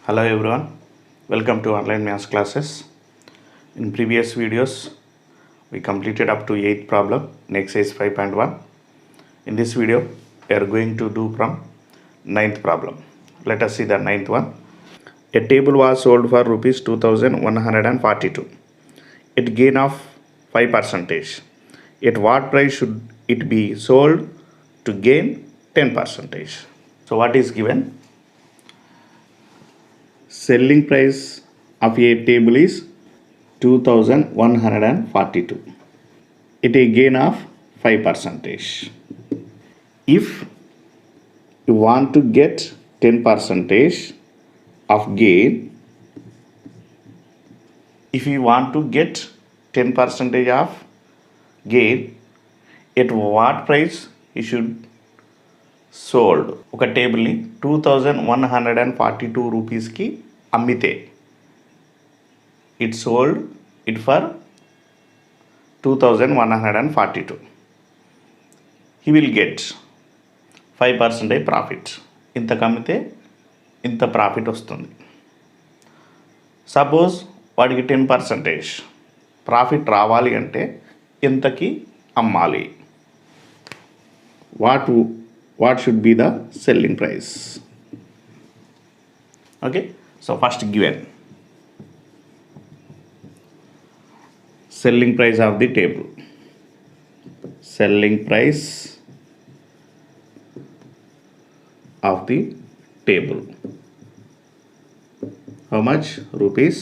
Hello everyone, welcome to online maths classes. In previous videos, we completed up to 8th problem in exercise 5.1. In this video, we are going to do from 9th problem. Let us see the 9th one. A table was sold for rupees 2142. It gain of 5%. At what price should it be sold to gain 10%? So what is given? Selling price of a table is 2142 at a gain of 5%. If you want to get 10% of gain, if you want to get 10% of gain, at what price you should sold? ఒక టేబుల్ని 2142 రూపీస్కి అమ్మితే it sold it for 2142. He will get 5% profit. ఇంతకు అమ్మితే ఇంత profit వస్తుంది. Suppose వాడికి 10% profit రావాలి అంటే ఎంతకి అమ్మాలి? What should be the selling price? Okay, so first given selling price of the table. Selling price of the table. How much? Rupees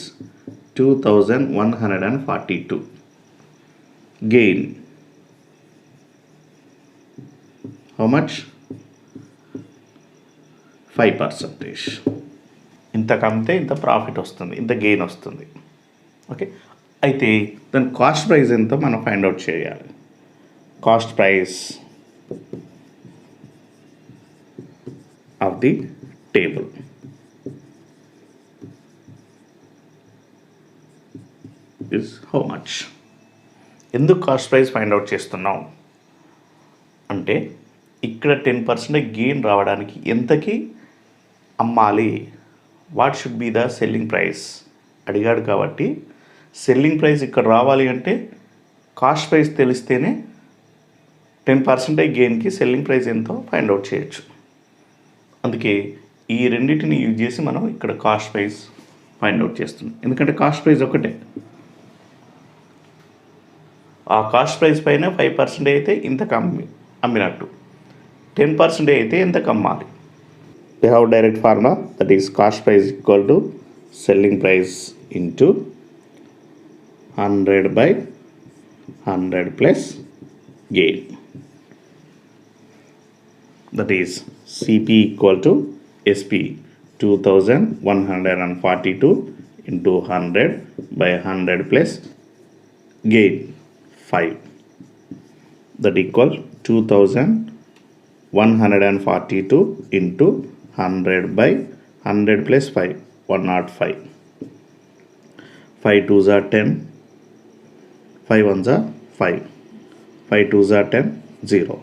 2142. Gain. How much? 5%. ఇంత కమ్మితే ఇంత ప్రాఫిట్ వస్తుంది, ఇంత గెయిన్ వస్తుంది. ఓకే, అయితే దాని కాస్ట్ ప్రైస్ ఎంతో మనం find out చేయాలి. Cost price of the table is how much? ఎందుకు కాస్ట్ ప్రైస్ ఫైండ్ అవుట్ చేస్తున్నాం అంటే ఇక్కడ 10% గెయిన్ రావడానికి ఎంతకి అమ్మాలి? What should be the selling price అడిగాడు. కాబట్టి సెల్లింగ్ ప్రైస్ ఇక్కడ రావాలి అంటే కాస్ట్ ప్రైస్ తెలిస్తేనే 10% గెయిన్కి సెల్లింగ్ ప్రైస్ ఎంతో ఫైండ్ అవుట్ చేయొచ్చు. అందుకే ఈ రెండింటిని యూజ్ చేసి మనం ఇక్కడ కాస్ట్ ప్రైస్ ఫైండ్ అవుట్ చేస్తున్నాం. ఎందుకంటే కాస్ట్ ప్రైస్ ఒకటే. ఆ కాస్ట్ ప్రైస్ పైన 5% అయితే ఇంతకు అమ్మినట్టు, 10% అయితే ఎంతకు అమ్మాలి? We have direct formula, that is cost price equal to selling price into 100 by 100 plus gain. That is CP equal to SP 2142 into 100 by 100 plus gain 5. That equal 2142 into 100 by 100 plus 5, 105. 5 2s are 10, 5 1s are 5, 5 2s are 10, 0.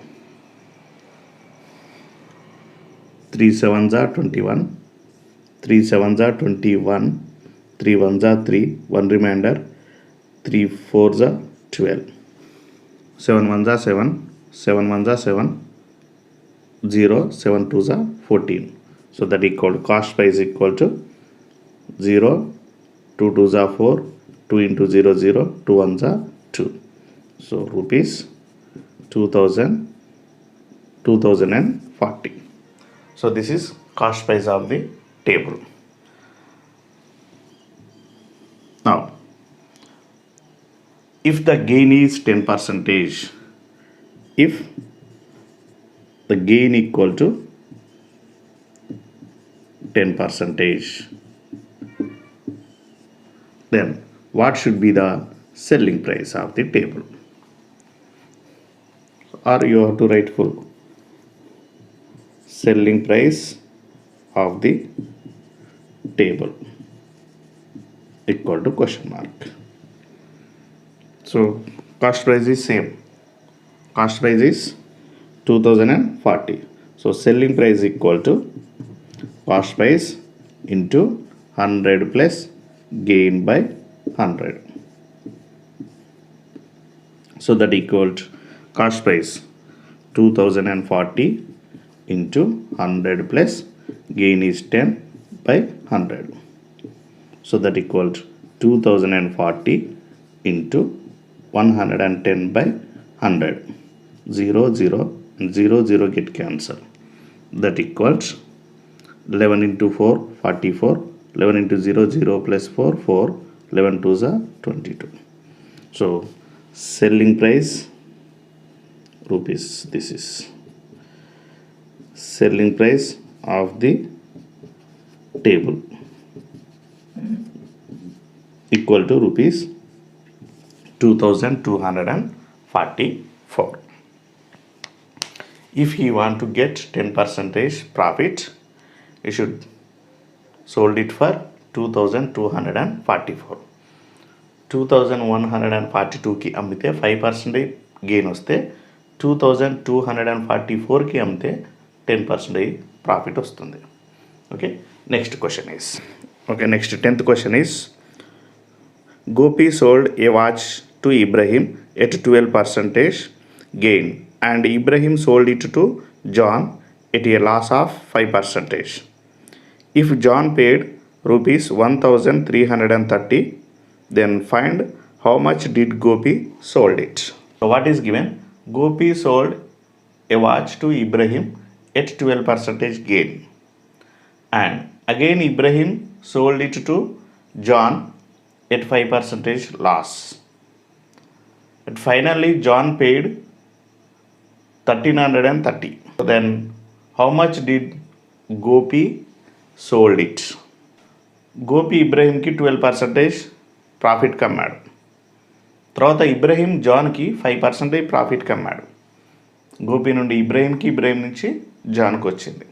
3 7s are 21, 3 7s are 21, 3 1s are 3, 1 remainder, 3 4s are 12, 7 1s are 7, 7 1s are 7, 0, 7 2s are 14. So that equal to cost price equal to 0, 2 2s are 4, 2 into 0 0, 2 1s are 2. So rupees 2040. So this is cost price of the table. Now if the gain is 10%, if the gain equal to 10%, then what should be the selling price of the table? Or you have to write full selling price of the table equal to question mark. So cost price is same. Cost price is 2040. So selling price equal to cost price into 100 plus gain by 100. So that equals cost price 2040 into 100 plus gain is 10 by 100. So that equals 2040 into 110 by 100. 0, 0, 0, 0 get cancelled. That equals 11 into 4, 44. 11 into 0, 0 plus 4, 4. 11 2s are 22. So selling price rupees. This is selling price of the table equal to rupees 2244. If you want to get 10% profit, you should sold it for 2244. 2142కి అమ్మితే 5% gain వస్తే 2244కి అమ్మితే 10% profit వస్తుంది. Okay, next question is next 10th question is Gopi sold a watch to Ibrahim at 12% gain and Ibrahim sold it to John at a loss of 5%. If John paid rupees 1330, then find how much did Gopi sold it. So what is given? Gopi sold a watch to Ibrahim at 12% gain and again Ibrahim sold it to John at 5% loss. And finally John paid 1330. So then how much did Gopi sold it? Gopi ఇబ్రహీంకి 12% ప్రాఫిట్కి అమ్మాడు. తర్వాత ఇబ్రహీం జాన్కి 5% ప్రాఫిట్కి అమ్మాడు. గోపి నుండి ఇబ్రహీంకి, ఇబ్రహీం నుంచి జాన్కి వచ్చింది.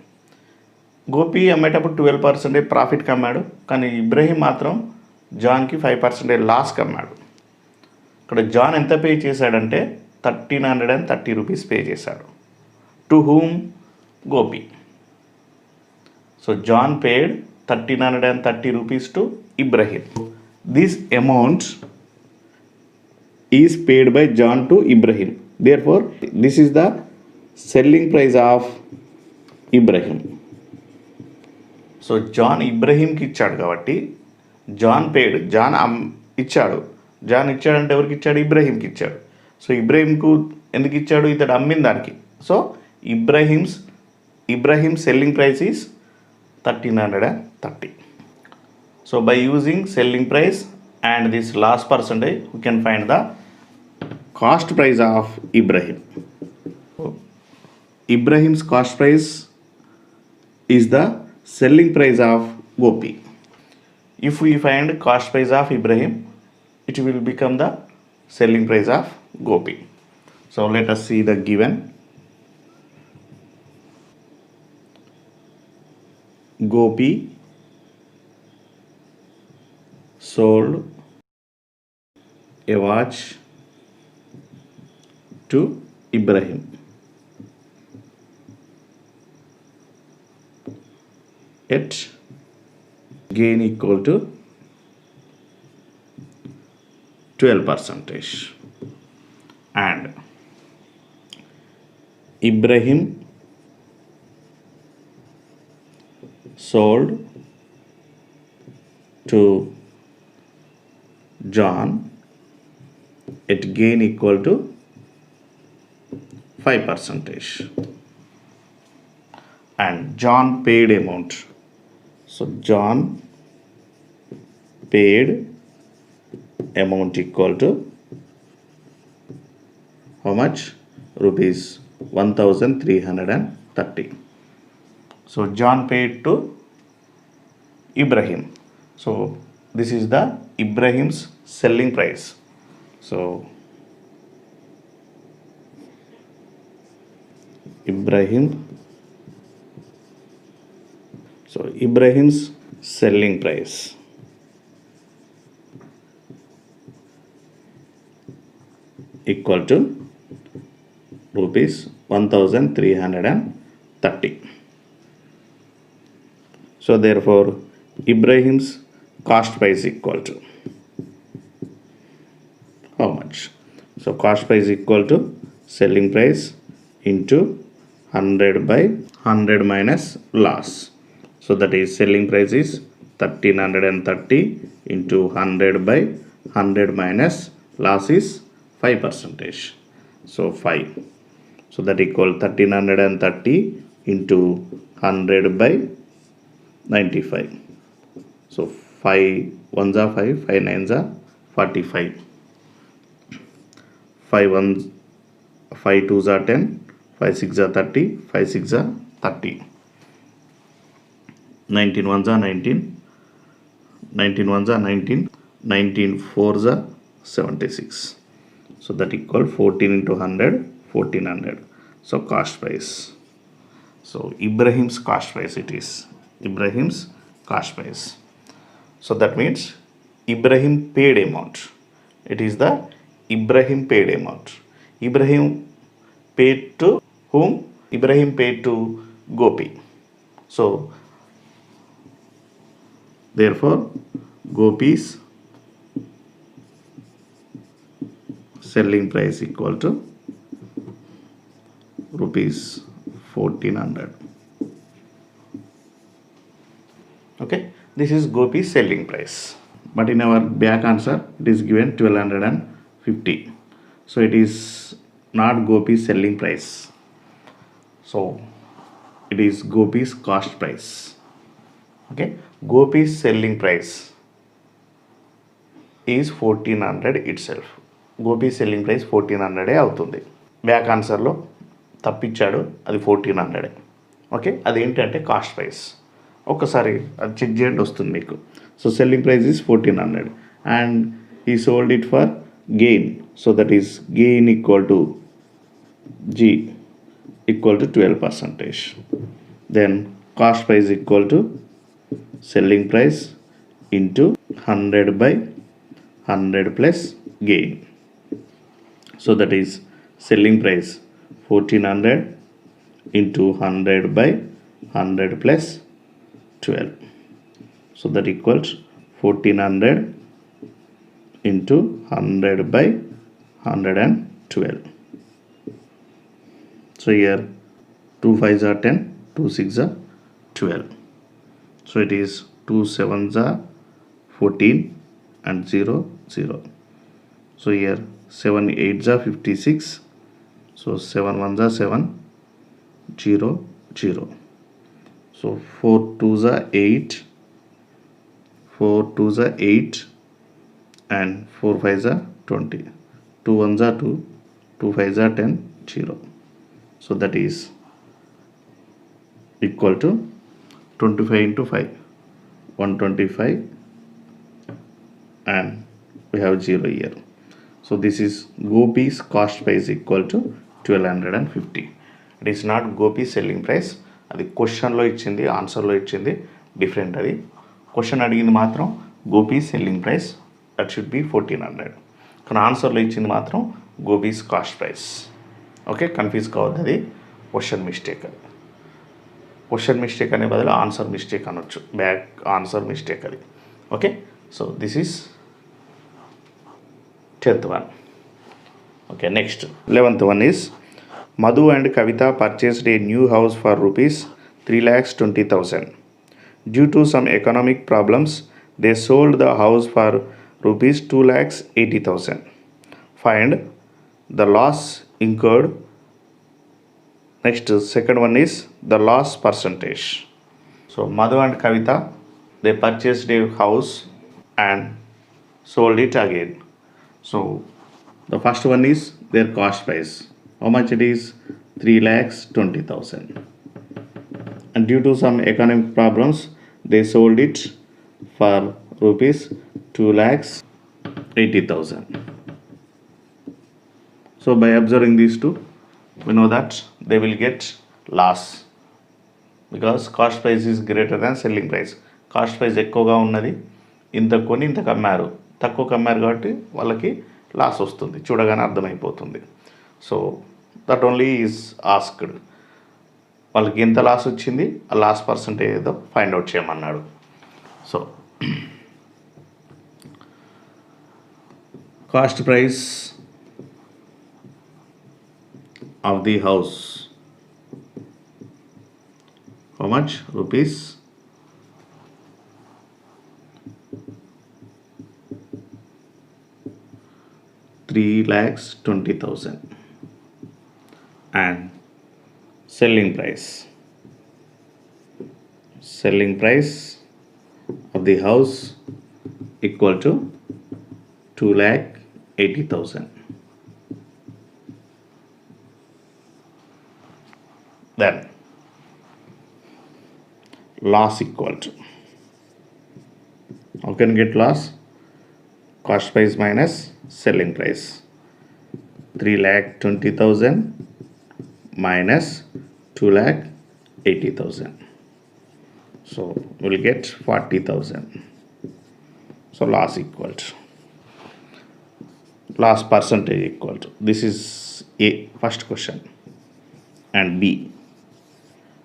గోపి అమ్మేటప్పుడు 12% ప్రాఫిట్కి అమ్మాడు, కానీ ఇబ్రహీం మాత్రం జాన్కి 5% లాస్కి అమ్మాడు. ఇక్కడ జాన్ ఎంత పే చేశాడంటే 1330 రూపీస్ పే చేశాడు. To whom? Gopi. So John paid 1330 rupees to Ibrahim. This amount is paid by John to Ibrahim. Therefore, this is the selling price of Ibrahim. So John ఇబ్రహీంకి ఇచ్చాడు కాబట్టి జాన్ పేడ్, John ఇచ్చాడు. John ఇచ్చాడంటే ఎవరికి ఇచ్చాడు? ఇబ్రహీంకి ఇచ్చాడు. So ఇబ్రహీంకు ఎందుకు ఇచ్చాడు? ఇతడు అమ్మిన దానికి. So Ibrahim selling price is 1330. So by using selling price and this last percentage, we can find the cost price of Ibrahim. Ibrahim's cost price is the selling price of Gopi. If we find cost price of Ibrahim, it will become the selling price of Gopi. So let us see the given. Gopi sold a watch to Ibrahim at gain equal to 12% and Ibrahim sold to John at gain equal to 5% and John paid amount. So John paid amount equal to how much? Rupees 1330. So John paid to Ibrahim. So this is the Ibrahim's selling price. So Ibrahim's selling price equal to rupees 1330. So therefore Ibrahim's cost price equal to how much? So cost price equal to selling price into 100 by 100 minus loss. So that is selling price is 1330 into 100 by 100 minus loss is 5 percentage. So 5. So that equal 1330 into 100 by 95. So 5 ones are 5, 5 nines are 45. 5 ones, 5 twos are 10, 5 six are 30, 5 six are 30. 19 ones are 19, 19 ones are 19, 19 fours are 76. So that equal 14 into 100, 1400. So cost price. So Ibrahim's cost price it is. Ibrahim's cost price. So that means Ibrahim paid amount. It is the Ibrahim paid amount. Ibrahim paid to whom? Ibrahim paid to Gopi. So therefore Gopi's selling price equal to rupees 1400. Okay, this is Gopi's selling price. But in our back answer it is given 1250. So it is not Gopi's selling price. So it is Gopi's cost price. Okay, Gopi's selling price is 1400 itself. Gopi selling price 1400 అవుతుంది. Back ఆన్సర్లో తప్పించాడు, అది 1400. Okay, అదేంటంటే cost price. ఒక్కసారి అది check చేయండి, వస్తుంది మీకు. So selling price is 1400 and he sold it for gain. So that is gain equal to G equal to 12%. Then cost price equal to selling price into 100 by 100 plus gain. So that is selling price 1400 into 100 by 100 plus 12. So that equals 1400 into 100 by 112. So here 2 5s are 10, 2 6s are 12. So it is 2 7s are 14 and 0 0. So here 7 8s are 56. So 7 1s are 7, 0 0. So 4 2s are 8, 4 2s are 8 and 4 5s are 20. 2 1s are 2, 2 5s are 10, 0. So that is equal to 25 into 5, 125 and we have 0 here. So this is Gopi's cost price equal to 1250. It is not Gopi's selling price. అది క్వశ్చన్లో ఇచ్చింది, ఆన్సర్లో ఇచ్చింది different. అది question అడిగింది మాత్రం gopis selling price, that should be 1400. కానీ ఆన్సర్లో ఇచ్చింది మాత్రం gopis cost price. Okay, confuse కావద్దు, అది క్వశ్చన్ మిస్టేక్. అది క్వశ్చన్ మిస్టేక్ అనే బదులు ఆన్సర్ మిస్టేక్ అనొచ్చు, బ్యాక్ ఆన్సర్ మిస్టేక్ అది. Okay, so this is 10th one. Okay, next 11th one is Madhu and Kavita purchased a new house for rupees 3,20,000. Due to some economic problems, they sold the house for rupees 2,80,000. Find the loss incurred. Next, second one is the loss percentage. So Madhu and Kavita, they purchased a house and sold it again. So the first one is their cost price. How much it is? 3,20,000. And due to some economic problems, they sold it for rupees 2,80,000. So by observing these two, we know that they will get loss because cost price is greater than selling price. Cost price ఎక్కువగా ఉన్నది, ఇంత కొని ఇంత కమ్మారు, తక్కువ కమ్మారు కాబట్టి వాళ్ళకి loss వస్తుంది, చూడగానే అర్థమైపోతుంది. So that only is asked, వాళ్ళకి ఎంత లాస్ వచ్చింది, ఆ లాస్ పర్సంటేజ్ ఏదో ఫైండ్ అవుట్ చేయమన్నాడు. So cost price of the house, how much? Rupees 3,20,000, and selling price of the house equal to 2,80,000. Then loss equal to, how can you get loss? Cost price minus selling price. 3,20,000 minus 2,80,000. So we'll get 40,000. So loss equal to, loss percentage equal to, this is A, first question, and B,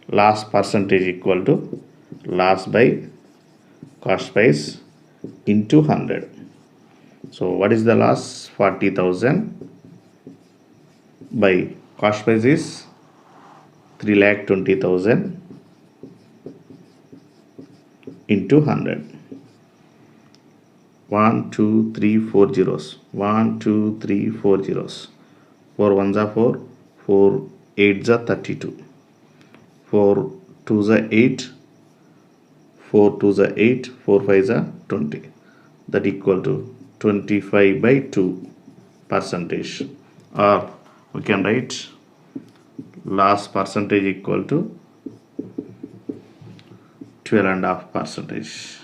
loss percentage equal to loss by cost price into 100. So what is the loss? 40,000 by cost price is 3,20,000 into 100. 1 2 3 4 zeros. 1 2 3 4 zeros. 4 ones are 4, 4 eights are 32, 4 twos are 8, 4 twos are 8, 4 fives are 20. That equal to 25 by 2 percentage, or we can write loss percentage equal to 12.5 percentage.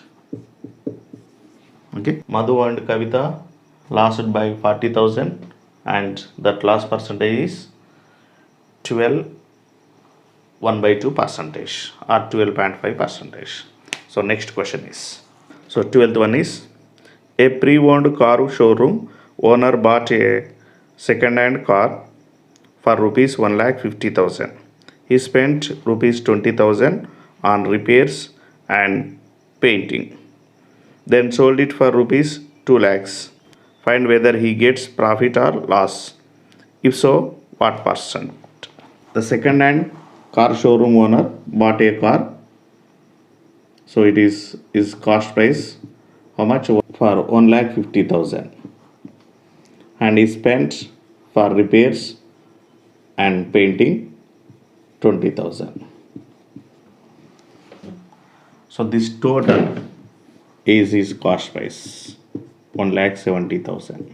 Okay, Madhu and Kavita lost by 40,000, and that loss percentage is 12 1 by 2 percentage, or 12.5 percentage. So next question is, so 12th one is, a pre-owned car showroom owner bought a second-hand car for rupees 1,50,000. He spent rupees 20,000 on repairs and painting, then sold it for rupees 2 lakhs. Find whether he gets profit or loss. If so, what percent? The second-hand car showroom owner bought a car. So it is cost price how much? For 1,50,000, and he spent for repairs and painting 20,000. So this total is his cost price 1,70,000,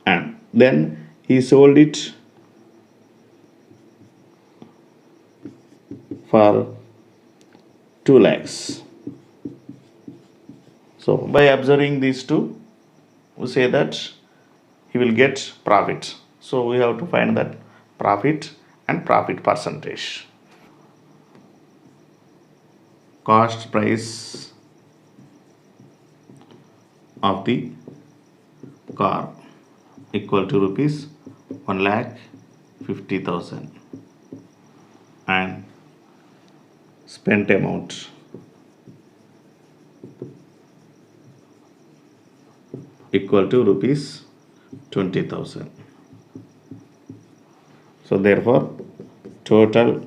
and then he sold it for 2 lakhs. So by observing these two, we say that he will get profit. So we have to find that profit and profit percentage. Cost price of the car equal to rupees 1,50,000, and spent amount equal to rupees 20,000. So therefore total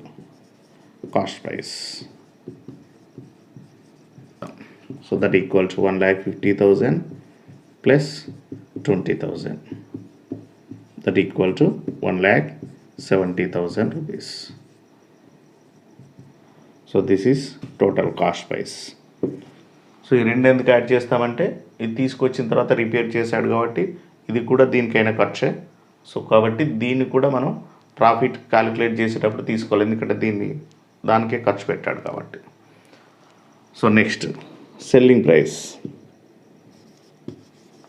cost price, so that equal to 1,50,000 plus 20,000, that equal to 1,70,000 rupees. So this is total cost price. So ఈ రెండు ఎందుకు add చేస్తామంటే, ఇది తీసుకొచ్చిన తర్వాత repair చేశాడు కాబట్టి ఇది కూడా దీనికైనా ఖర్చే. సో కాబట్టి దీన్ని కూడా మనం ప్రాఫిట్ క్యాలిక్యులేట్ చేసేటప్పుడు తీసుకోవాలి, ఎందుకంటే దానికే ఖర్చు పెట్టాడు కాబట్టి. So next, selling price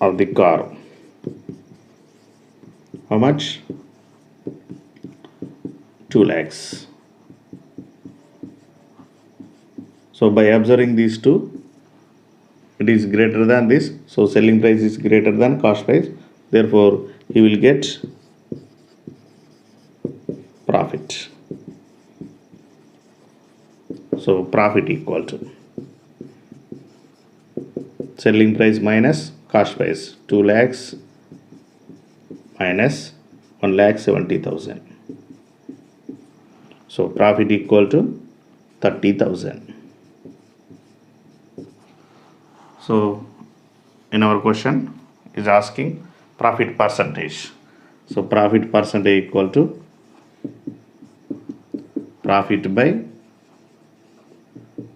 of the car, how much? 2 lakhs. So by observing these two, it is greater than this, so selling price is greater than cost price, therefore he will get profit. So profit equal to selling price minus cost price, 2 lakhs minus 1,70,000. So profit equal to 30,000. So in our question is asking profit percentage. So profit percentage equal to profit by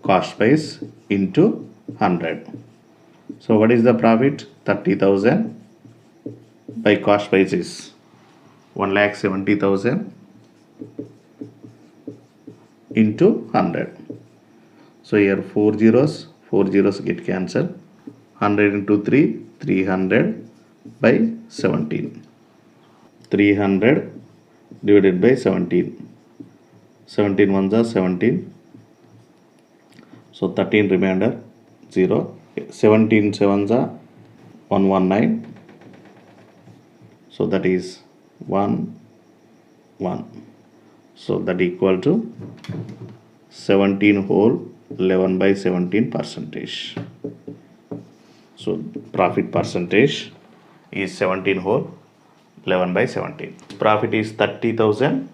cost price into 100. So what is the profit? 30,000 by cost price is 1,70,000 into 100. So here 4 zeros get cancelled. 100 into 3, 300 by 17. 300 divided by 17. 17 ones are 17. So 13 remainder 0. 17 sevens are 119. So that is 1 1. So that equal to 17 whole 11 by 17 percentage. So profit percentage is 17 whole 11 by 17. Profit is 30,000.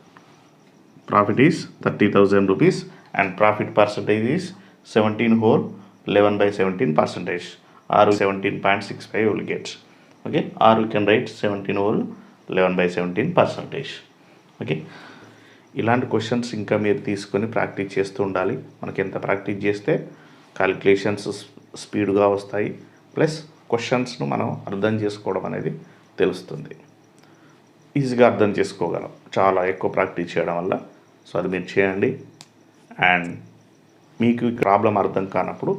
Profit is 30,000 rupees and profit percentage is 17 whole 11 by 17 percentage, or 17.65 you will get. Okay, or you can write 17 whole 11 by 17 percentage. Okay, ఇలాంటి questions ఇంకా మీరు తీసుకొని practice చేస్తూ ఉండాలి. మనకి ఎంత practice చేస్తే calculations స్పీడ్గా వస్తాయి, ప్లస్ క్వశ్చన్స్ను మనం అర్థం చేసుకోవడం అనేది తెలుస్తుంది, ఈజీగా అర్థం చేసుకోగలం చాలా ఎక్కువ ప్రాక్టీస్ చేయడం వల్ల. సో అది మీరు చేయండి. అండ్ మీకు ప్రాబ్లం అర్థం కానప్పుడు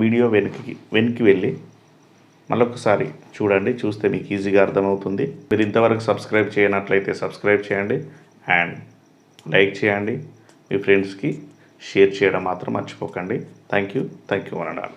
వీడియో వెనక్కి వెళ్ళి మళ్ళొకసారి చూడండి, చూస్తే మీకు ఈజీగా అర్థమవుతుంది. మీరు ఇంతవరకు సబ్స్క్రైబ్ చేయనట్లయితే సబ్స్క్రైబ్ చేయండి అండ్ లైక్ చేయండి, మీ ఫ్రెండ్స్కి షేర్ చేయడం మాత్రం మర్చిపోకండి. Thank you one and all.